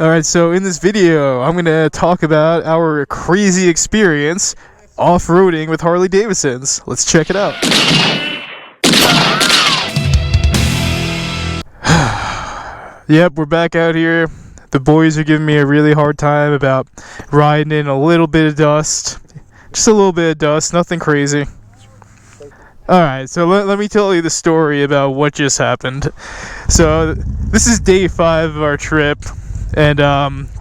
Alright, so in this video, I'm going to talk about our crazy experience off-roading with Harley Davidsons. Let's check it out. Yep, we're back out here. The boys are giving me a really hard time about riding in a little bit of dust. Just a little bit of dust, nothing crazy. Alright, so let me tell you the story about what just happened. So, this is day 5 of our trip. And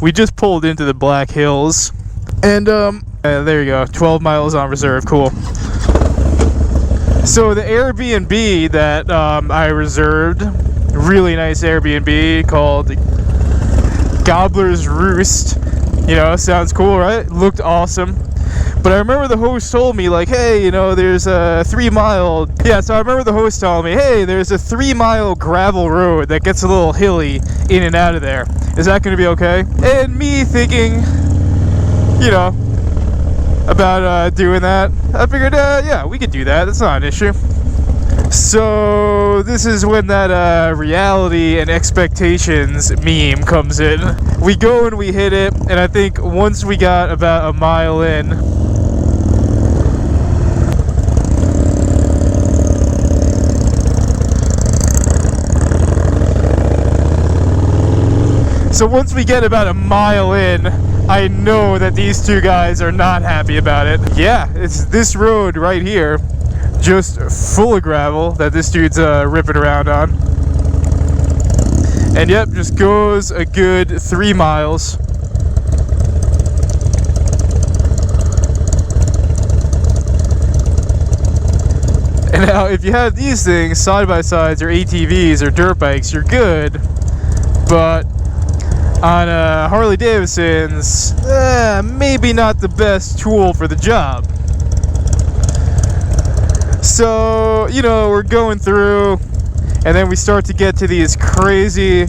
we just pulled into the Black Hills, and there you go, 12 miles on reserve, cool. So the Airbnb that I reserved, really nice Airbnb called Gobbler's Roost, you know, sounds cool, right? Looked awesome. But I remember the host told me, like, hey, you know, there's a 3-mile... Yeah, so I remember the host telling me, hey, there's a 3-mile gravel road that gets a little hilly in and out of there. Is that going to be okay? And me thinking, you know, about doing that, I figured, yeah, we could do that. That's not an issue. So this is when that reality and expectations meme comes in. We go and we hit it, and I think once we got about a mile in... So once we get about a mile in, I know that these two guys are not happy about it. Yeah, it's this road right here, just full of gravel that this dude's ripping around on. And yep, just goes a good 3 miles. And now, if you have these things, side-by-sides or ATVs or dirt bikes, you're good. But on Harley Davidsons, maybe not the best tool for the job. So, you know, we're going through, and then we start to get to these crazy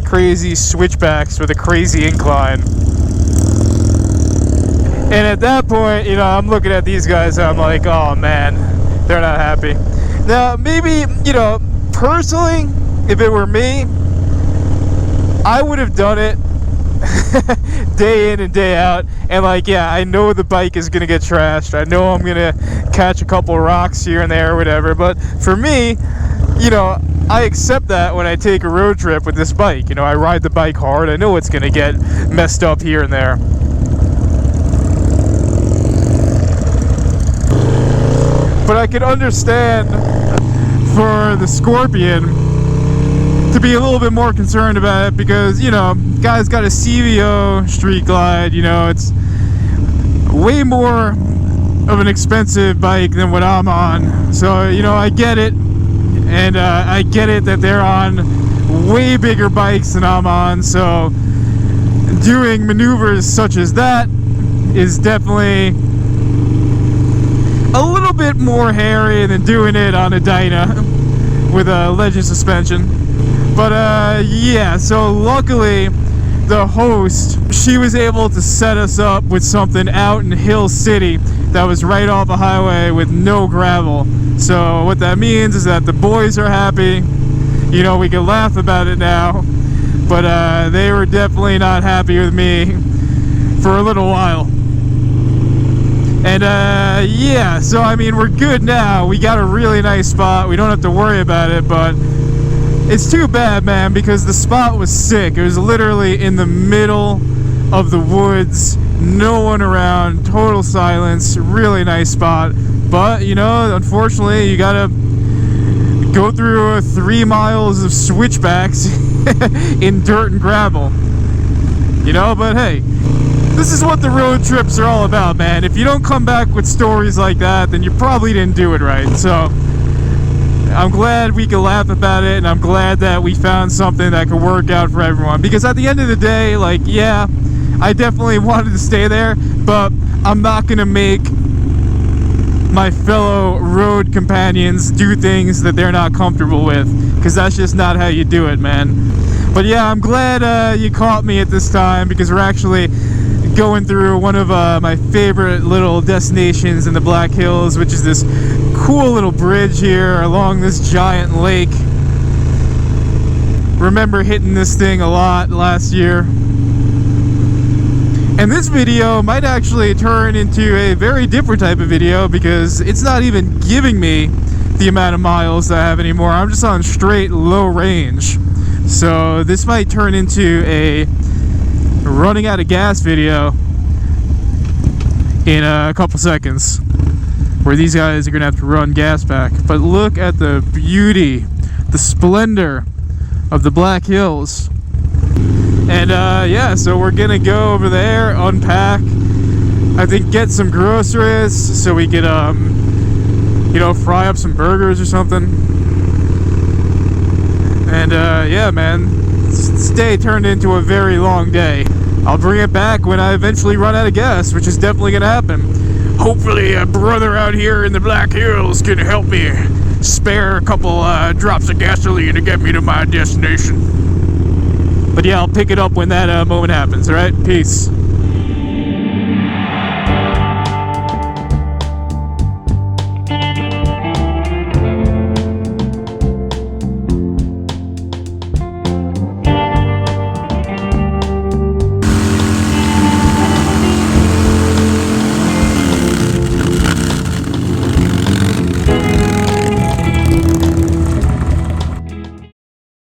switchbacks with a crazy incline. And at that point, you know, I'm looking at these guys and I'm like, oh man, they're not happy. Now, maybe, you know, personally, if it were me, I would have done it day in and day out, and like, yeah, I know the bike is gonna get trashed, I know I'm gonna catch a couple rocks here and there or whatever, but for me, you know, I accept that when I take a road trip with this bike. You know, I ride the bike hard, I know it's gonna get messed up here and there. But I could understand for the Scorpion to be a little bit more concerned about it, because, you know, guy's got a CVO Street Glide, you know, it's way more of an expensive bike than what I'm on. So, you know, I get it, and I get it that they're on way bigger bikes than I'm on, so doing maneuvers such as that is definitely a little bit more hairy than doing it on a Dyna with a Legend suspension. But yeah, so luckily the host, she was able to set us up with something out in Hill City that was right off a highway with no gravel. So what that means is that the boys are happy. You know, we can laugh about it now, but they were definitely not happy with me for a little while. And yeah, so I mean, we're good now. We got a really nice spot. We don't have to worry about it, but it's too bad, man, because the spot was sick. It was literally in the middle of the woods, no one around, total silence, really nice spot. But, you know, unfortunately, you gotta go through 3 miles of switchbacks in dirt and gravel. You know, but hey, this is what the road trips are all about, man. If you don't come back with stories like that, then you probably didn't do it right. So I'm glad we could laugh about it, and I'm glad that we found something that could work out for everyone. Because at the end of the day, like, yeah, I definitely wanted to stay there, but I'm not gonna make my fellow road companions do things that they're not comfortable with, because that's just not how you do it, man. But yeah, I'm glad you caught me at this time, because we're actually going through one of my favorite little destinations in the Black Hills, which is this cool little bridge here along this giant lake. Remember hitting this thing a lot last year. And this video might actually turn into a very different type of video because it's not even giving me the amount of miles that I have anymore. I'm just on straight low range. So this might turn into a running out of gas video in a couple seconds, where these guys are gonna have to run gas back. But look at the beauty, the splendor of the Black Hills. And yeah, so we're gonna go over there, unpack, I think get some groceries so we could you know, fry up some burgers or something. And yeah, man, this day turned into a very long day. I'll bring it back when I eventually run out of gas, which is definitely gonna happen. Hopefully a brother out here in the Black Hills can help me spare a couple drops of gasoline to get me to my destination. But yeah, I'll pick it up when that moment happens, alright? Peace.